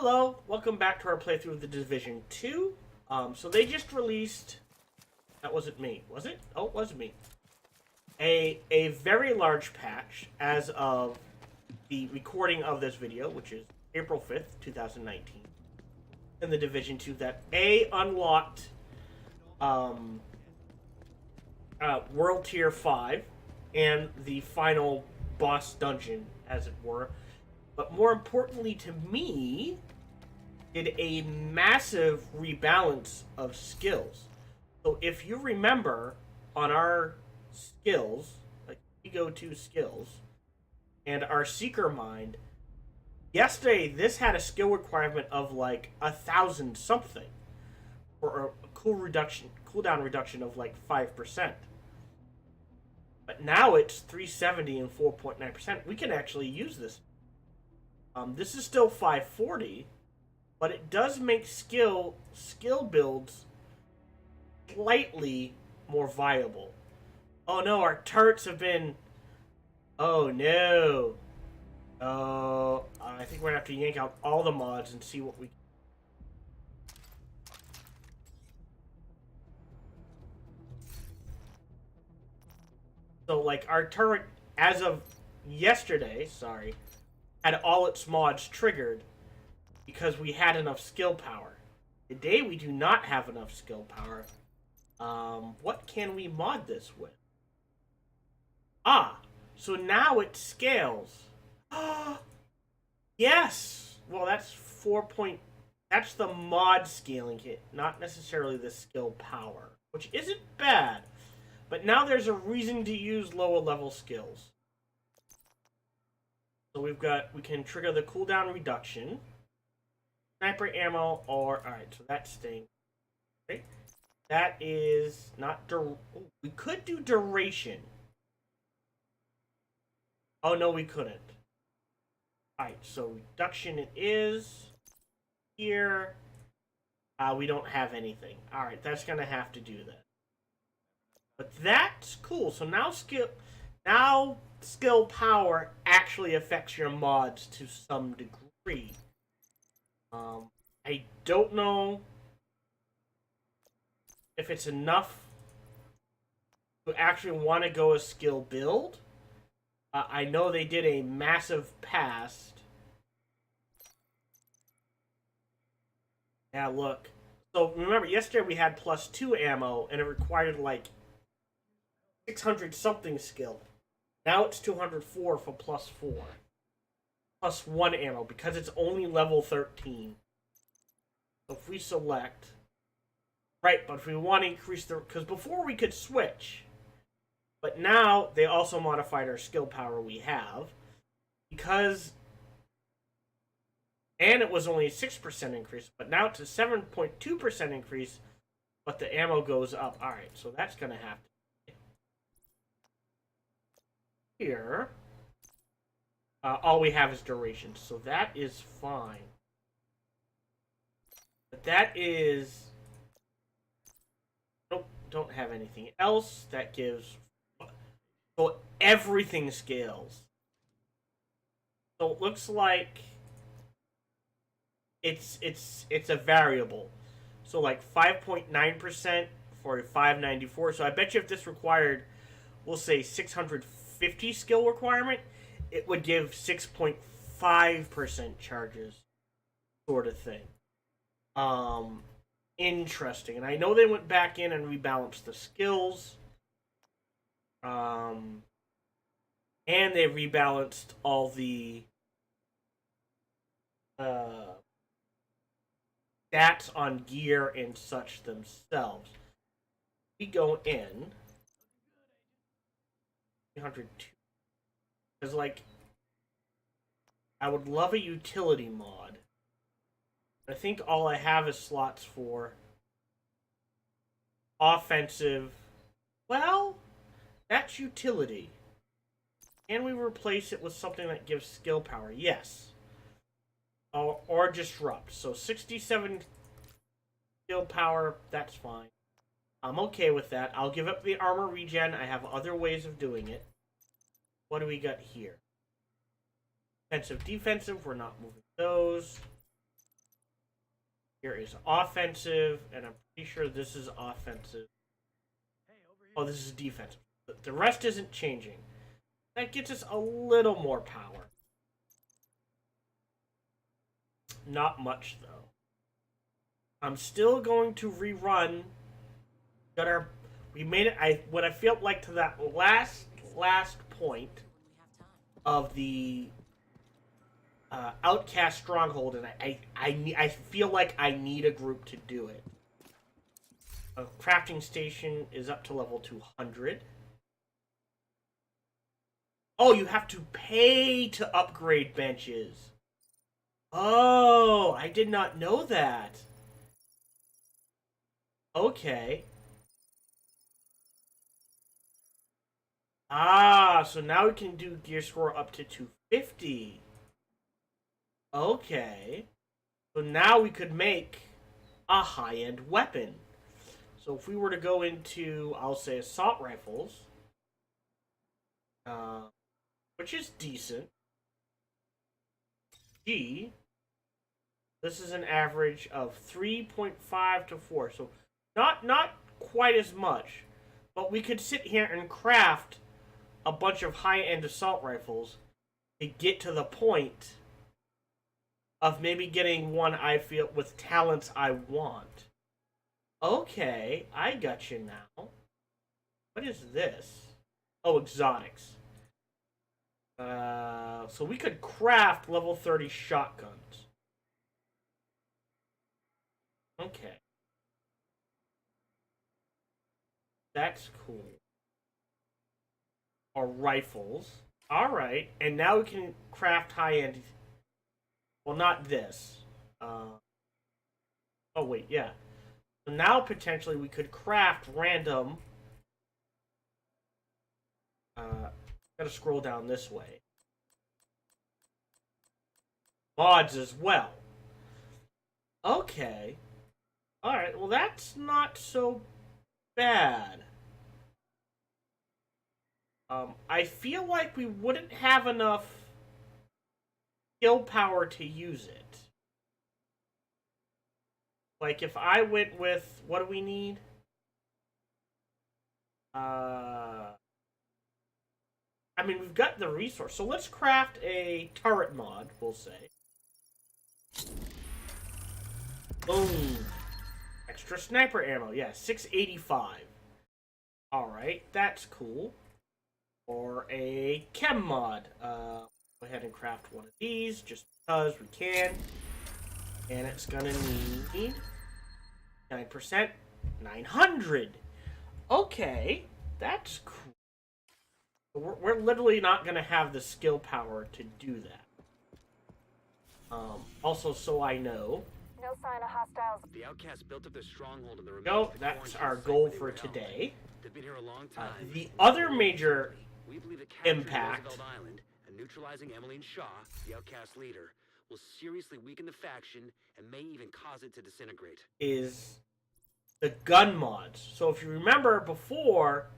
Hello, welcome back to our playthrough of The Division 2. So they just released... That wasn't me, was it? Oh, it was me. A very large patch as of the recording of this video, which is April 5th, 2019. In The Division 2 that unlocked World Tier 5 and the final boss dungeon, as it were. But more importantly to me, did a massive rebalance of skills. So if you remember, on our skills, like we go to skills, and our Seeker Mind, yesterday this had a skill requirement of like 1,000 something, or a cooldown reduction of like 5%. But now it's 370 and 4.9%. We can actually use this. This is still 540, but it does make skill builds slightly more viable. Oh no, our turrets have been... Oh no. Oh, I think we're gonna have to yank out all the mods and see what we... So like our turret, as of yesterday, had all its mods triggered because we had enough skill power. Today we do not have enough skill power. What can we mod this with? So now it scales. Yes! Well, that's that's the mod scaling kit, not necessarily the skill power, which isn't bad. But now there's a reason to use lower level skills. So we can trigger the cooldown reduction, sniper ammo, or alright, so that's staying. Okay. That is not we could do duration. Oh no, we couldn't. Alright, so reduction it is. Here. We don't have anything. Alright, that's gonna have to do that. But that's cool. So now skill power actually affects your mods to some degree. I don't know if it's enough to actually want to go a skill build. I know they did a massive past. Yeah, look. So remember, yesterday we had +2 ammo, and it required like 600 something skill. Now it's 204 for +4. +1 ammo, because it's only level 13. So if we select... Right, but if we want to increase the... Because before we could switch. But now they also modified our skill power we have. Because... And it was only a 6% increase. But now it's a 7.2% increase. But the ammo goes up. Alright, so that's going to have to... Here, all we have is duration, so that is fine. But that is... Nope, don't have anything else. That gives... So everything scales. So it looks like it's a variable. So like 5.9% for a 594. So I bet you if this required, we'll say 650 skill requirement, it would give 6.5% charges, sort of thing. Interesting. And I know they went back in and rebalanced the skills. And they rebalanced all the stats on gear and such themselves. We go in 302. Because, like, I would love a utility mod. I think all I have is slots for offensive. Well, that's utility. Can we replace it with something that gives skill power? Yes. Or disrupt. So 67 skill power, that's fine. I'm okay with that. I'll give up the armor regen. I have other ways of doing it. What do we got here? Offensive, defensive. We're not moving those. Here is offensive, and I'm pretty sure this is offensive. Oh, this is defensive. The rest isn't changing. That gets us a little more power. Not much, though. I'm still going to rerun. We made it. What I felt like to that last point of the Outcast Stronghold, and I feel like I need a group to do it. A crafting station is up to level 200. Oh, you have to pay to upgrade benches. Oh, I did not know that. Okay. Ah, so now we can do gear score up to 250. Okay. So now we could make a high-end weapon. So if we were to go into, I'll say, assault rifles, which is decent. G, this is an average of 3.5 to 4. So not quite as much. But we could sit here and craft a bunch of high-end assault rifles to get to the point of maybe getting one I feel with talents I want. Okay, I got you now. What is this? Oh, exotics. So we could craft level 30 shotguns. Okay. That's cool. Or rifles. Alright, and now we can craft high-end. Well, not this. Oh, wait, yeah. So now, potentially, we could craft random... gotta scroll down this way. Mods as well. Okay. Alright, well, that's not so bad. I feel like we wouldn't have enough skill power to use it. Like, if I went with... What do we need? I mean, we've got the resource. So let's craft a turret mod, we'll say. Boom. Extra sniper ammo. Yeah, 685. Alright, that's cool. Or a chem mod. Go ahead and craft one of these, just because we can. And it's gonna need 9%, 900. Okay, that's cool. We're literally not gonna have the skill power to do that. Also, so I know. No sign of hostiles. The outcasts built up their stronghold in the remains. No, that's our goal for today. They've been here a long time. The other major we believe that capturing impact Roosevelt Island and neutralizing Emmeline Shaw, the outcast leader, will seriously weaken the faction and may even cause it to disintegrate. Is the gun mods. So if you remember before,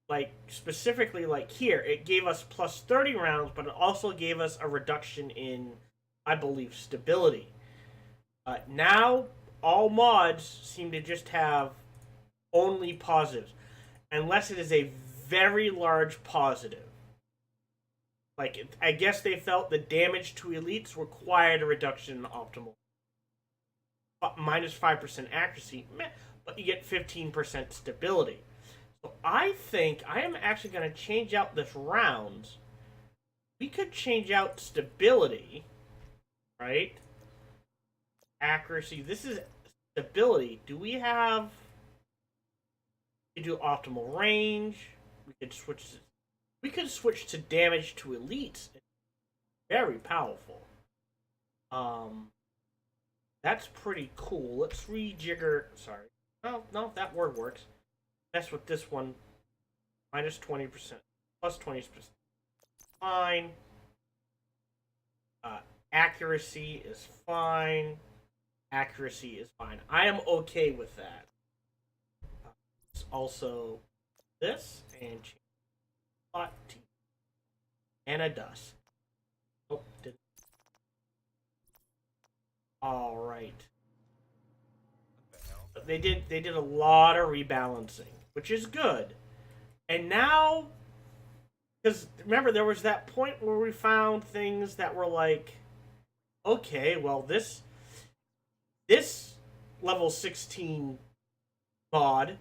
like specifically like here, it gave us plus 30 rounds, but it also gave us a reduction in, I believe, stability. Now, all mods seem to just have only positives, unless it is a very large positive. Like, I guess they felt the damage to elites required a reduction in optimal. Minus 5% accuracy, but you get 15% stability. So I think I am actually going to change out this rounds. We could change out stability, right? Accuracy. This is stability. Do we have... We do optimal range. We could switch to damage to elites. Very powerful. That's pretty cool. Let's rejigger. Sorry. No, that word works. Mess with this one. Minus 20%. Plus 20%. Fine. Accuracy is fine. Accuracy is fine. I am okay with that. It's also this and change plot to and a dust. Oh, did. All right. they did a lot of rebalancing, which is good. And now, because remember, there was that point where we found things that were like, okay, well, this level 16 mod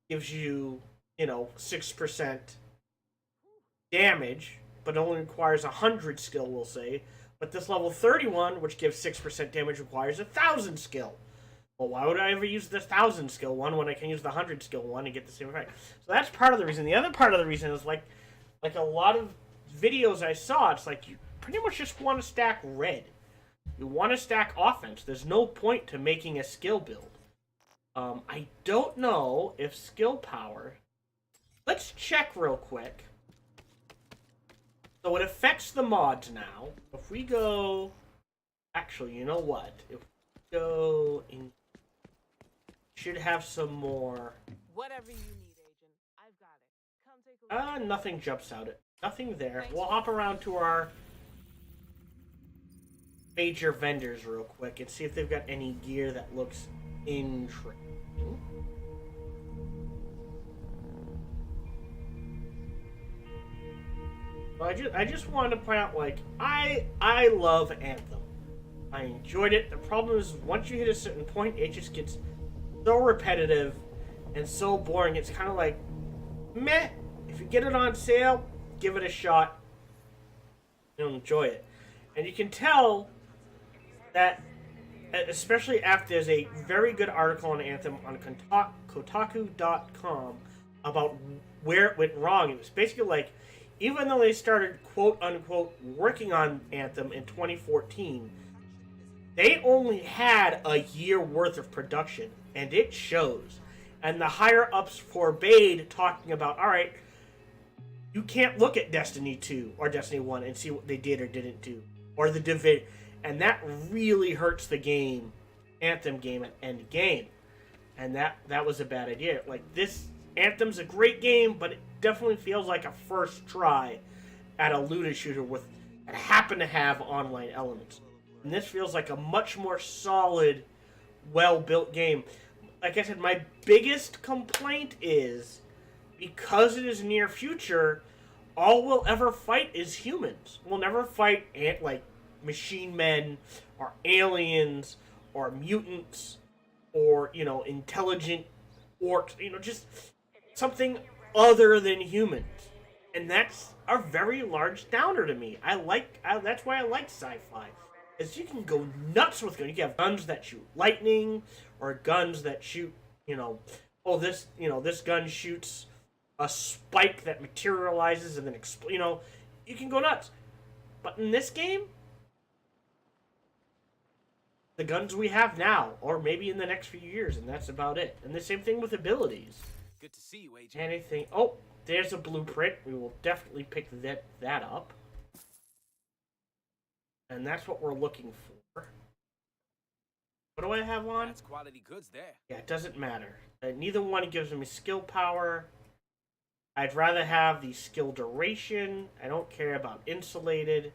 gives you, 6% damage, but it only requires 100 skill, we'll say. But this level 31, which gives 6% damage, requires 1,000 skill. Well, why would I ever use the 1,000 skill one when I can use the 100 skill one and get the same effect? So that's part of the reason. The other part of the reason is like a lot of videos I saw, it's like you pretty much just want to stack red. You want to stack offense. There's no point to making a skill build. I don't know if skill power... Let's check real quick. So it affects the mods now. If we go... Actually, you know what? If we go in... Should have some more... Whatever you need, Agent. I've got it. Come take a look. Nothing jumps out at... Nothing there. We'll hop around to our... major vendors real quick and see if they've got any gear that looks interesting. Well, I just wanted to point out, like, I love Anthem. I enjoyed it. The problem is, once you hit a certain point, it just gets so repetitive and so boring. It's kind of like, meh. If you get it on sale, give it a shot. You'll enjoy it. And you can tell that, especially after there's a very good article on Anthem on Kotaku.com about where it went wrong. It was basically like, even though they started quote-unquote working on Anthem in 2014, they only had a year worth of production, and it shows. And the higher-ups forbade talking about, alright, you can't look at Destiny 2 or Destiny 1 and see what they did or didn't do. Or the Division. And that really hurts the game, Anthem game, at end game. And that was a bad idea. Like, this Anthem's a great game, but it definitely feels like a first try at a looter shooter that happen to have online elements. And this feels like a much more solid, well-built game. Like I said, my biggest complaint is, because it is near future, all we'll ever fight is humans. We'll never fight, like, machine men, or aliens, or mutants, or, intelligent orcs, just something other than humans. And that's a very large downer to me. That's why I like sci-fi. Is you can go nuts with guns. You can have guns that shoot lightning, or guns that shoot, this gun shoots a spike that materializes and then explodes. You can go nuts. But in this game, the guns we have now, or maybe in the next few years, and that's about it. And the same thing with abilities. Good to see you, Agent. Anything. Oh, there's a blueprint. We will definitely pick that up. And that's what we're looking for. What do I have on? That's quality goods there. Yeah, it doesn't matter. Neither one gives me skill power. I'd rather have the skill duration. I don't care about insulated.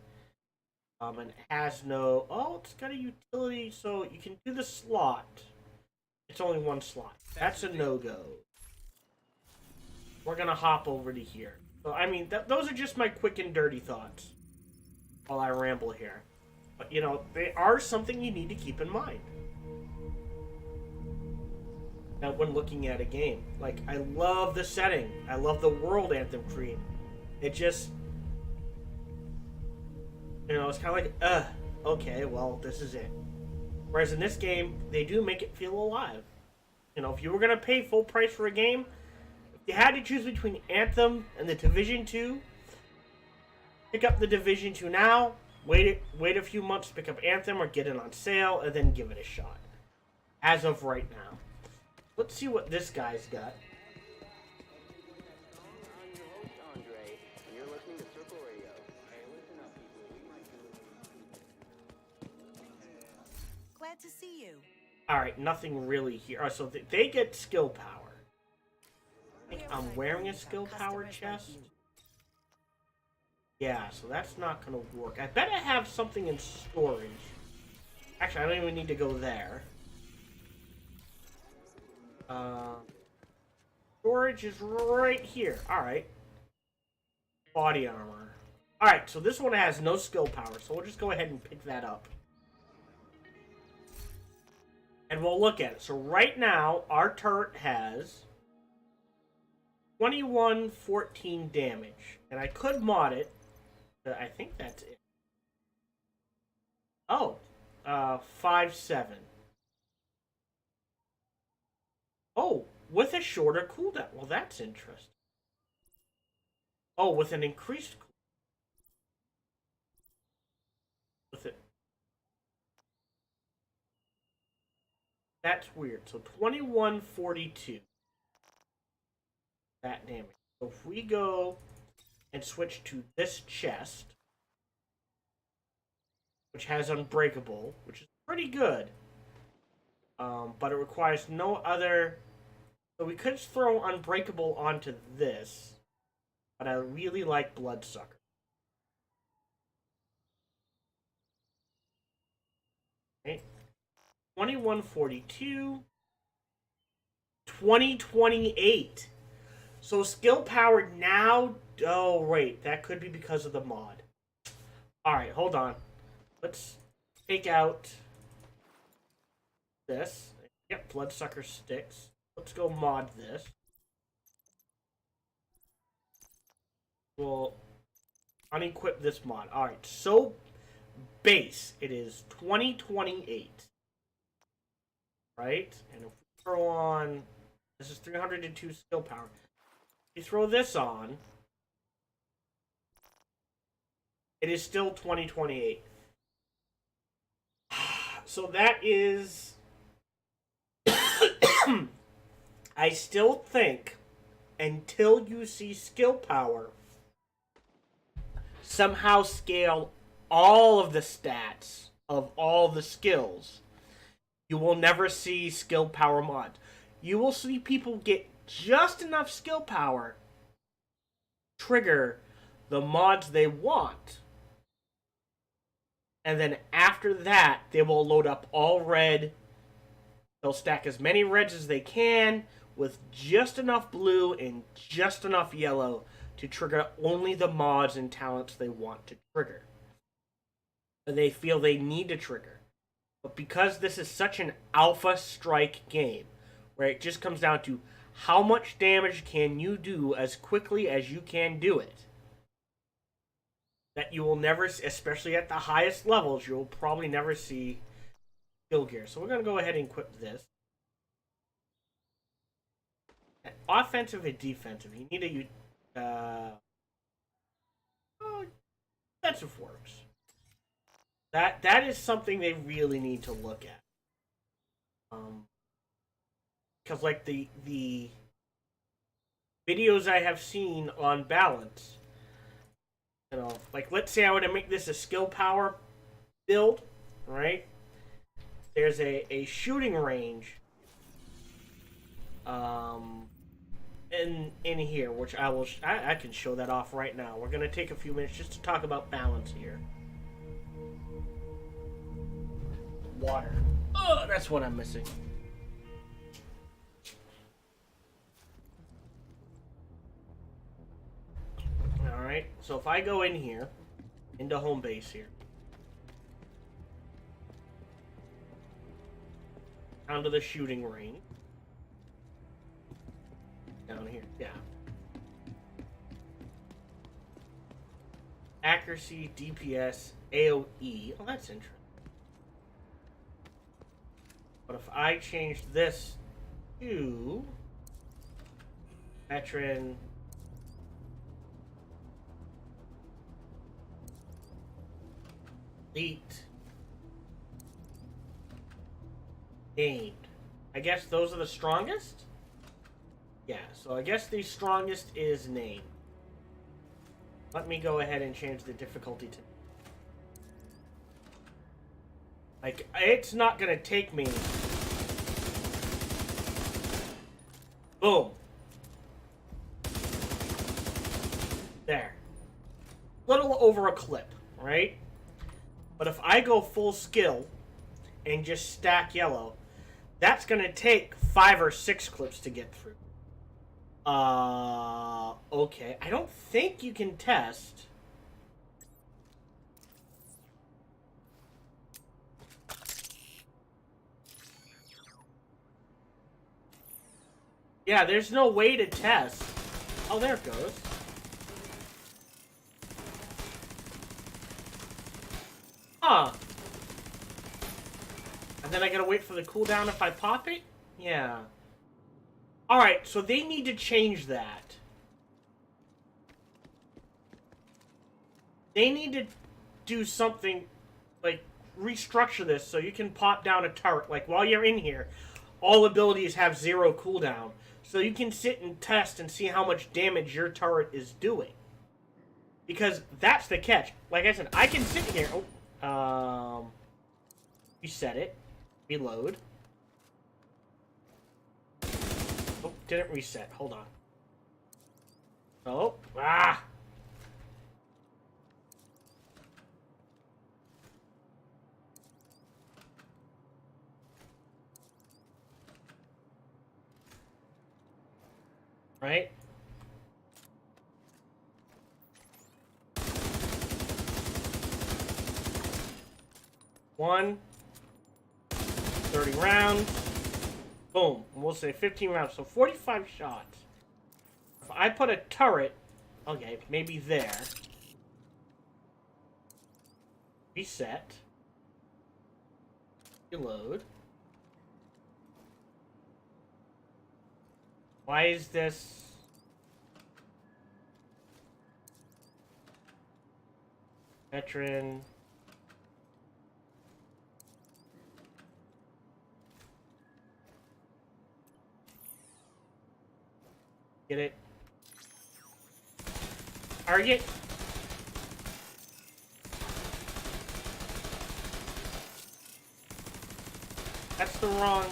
And it has no... Oh, it's got a utility, so you can do the slot. It's only one slot. That's a no-go. We're going to hop over to here. So, I mean, those are just my quick and dirty thoughts while I ramble here. But, they are something you need to keep in mind now when looking at a game. Like, I love the setting. I love the world Anthem created. It just... it's kind of like, okay, well, this is it. Whereas in this game, they do make it feel alive. If you were going to pay full price for a game, if you had to choose between Anthem and the Division 2, pick up the Division 2 now, wait a few months to pick up Anthem or get it on sale, and then give it a shot. As of right now. Let's see what this guy's got. Glad to see you. Alright, nothing really here. Oh, so they get skill power. I think I'm wearing a skill power chest. Yeah, so that's not going to work. I bet I have something in storage. Actually, I don't even need to go there. Storage is right here. Alright. Body armor. Alright, so this one has no skill power, so we'll just go ahead and pick that up. And we'll look at it. So right now, our turret has 2114 damage. And I could mod it. But I think that's it. Oh. 5-7. Oh, with a shorter cooldown. Well, that's interesting. Oh, with an increased cooldown. With it. That's weird. So 2142. That damage. So if we go and switch to this chest, which has Unbreakable, which is pretty good. But it requires no other... So we could throw Unbreakable onto this, but I really like Bloodsucker. Okay. 2142. 2028. So skill power now... Oh, wait. That could be because of the mod. Alright, hold on. Let's take out this. Yep, Bloodsucker sticks. Let's go mod this. We'll unequip this mod. Alright, so base. It is 2028. Right? And if we throw on... This is 302 skill power. If you throw this on... It is still 2028. So that is... I still think, until you see skill power somehow scale all of the stats of all the skills, you will never see skill power mods. You will see people get just enough skill power trigger the mods they want. And then after that, they will load up all red. They'll stack as many reds as they can with just enough blue and just enough yellow to trigger only the mods and talents they want to trigger. And they feel they need to trigger. But because this is such an alpha strike game, where it just comes down to how much damage can you do as quickly as you can do it, that you will never, especially at the highest levels, you'll probably never see skill gear. So we're going to go ahead and equip this. Offensive and defensive. You need to use... defensive works. That is something they really need to look at. Because like the videos I have seen on balance, you know, like let's say I were to make this a skill power build, right? There's a shooting range in here, which I can show that off right now. We're gonna take a few minutes just to talk about balance here. Water. Oh, that's what I'm missing. Alright, so if I go in here, into home base here, down to the shooting range, down here, yeah. Accuracy, DPS, AoE, oh that's interesting. But if I change this to veteran, elite, named, I guess those are the strongest? Yeah, so I guess the strongest is named. Let me go ahead and change the difficulty to... Like, it's not gonna take me... Boom. There. Little over a clip, right? But if I go full skill and just stack yellow, That's gonna take 5 or 6 clips to get through. Okay. I don't think you can test. Yeah, there's no way to test. Oh, there it goes. Huh. And then I gotta wait for the cooldown if I pop it? Yeah. Alright, so they need to change that. They need to do something, like, restructure this so you can pop down a turret. Like, while you're in here, all abilities have 0 cooldown. So you can sit and test and see how much damage your turret is doing. Because that's the catch. Like I said, I can sit here. Oh, reset it. Reload. Oh, didn't reset. Hold on. Oh, right? One. 30 rounds. Boom. And we'll say 15 rounds. So 45 shots. If I put a turret, okay, maybe there. Reset. Reload. Why is this? Veteran. Get it? Target. That's the wrong.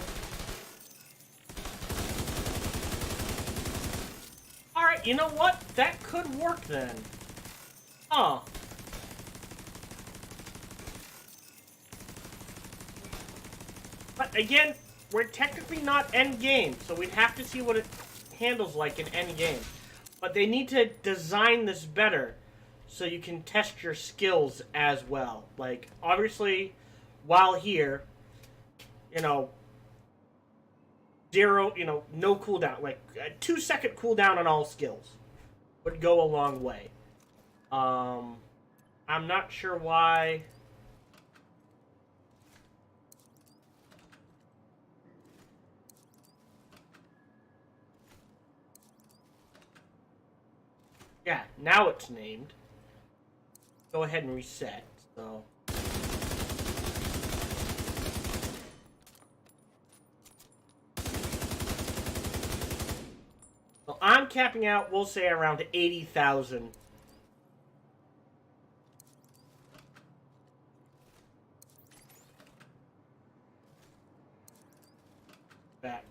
Alright, you know what? That could work then. Huh. But again, we're technically not end game, so we'd have to see what it handles like in end game. But they need to design this better so you can test your skills as well. Like, obviously, while here, you know, 0, you know, no cooldown. Like, a 2-second cooldown on all skills would go a long way. I'm not sure why. Yeah, now it's named. Go ahead and reset. So. So I'm capping out, we'll say, around 80,000. Back.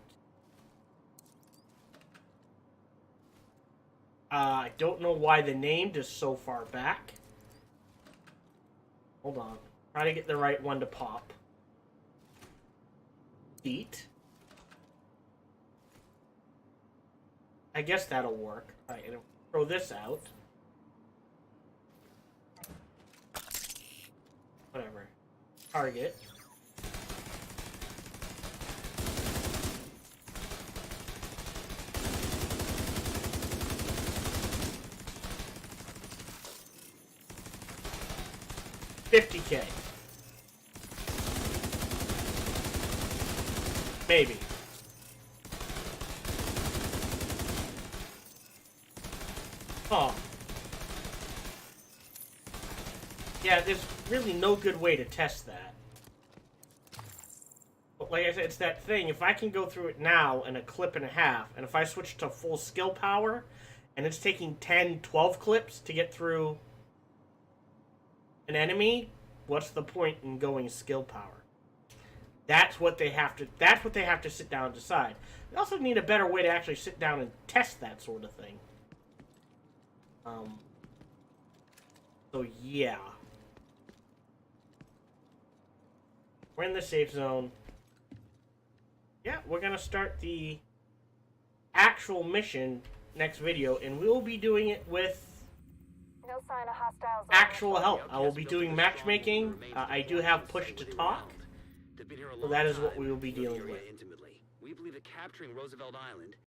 I don't know why the named is so far back. Hold on. Try to get the right one to pop. Beat. I guess that'll work. Alright, throw this out. Whatever. Target. $50K. Maybe. Oh. Yeah, there's really no good way to test that. But like I said, it's that thing. If I can go through it now in a clip and a half, and if I switch to full skill power, and it's taking 10, 12 clips to get through an enemy, what's the point in going skill power? That's what they have to sit down and decide. They also need a better way to actually sit down and test that sort of thing. So yeah. We're in the safe zone. we're gonna start the actual mission next video, and we will be doing it with No sign of hostiles. actual help. I will be doing matchmaking. I do have push to talk, so that is what we will be dealing with. We believe that capturing Roosevelt Island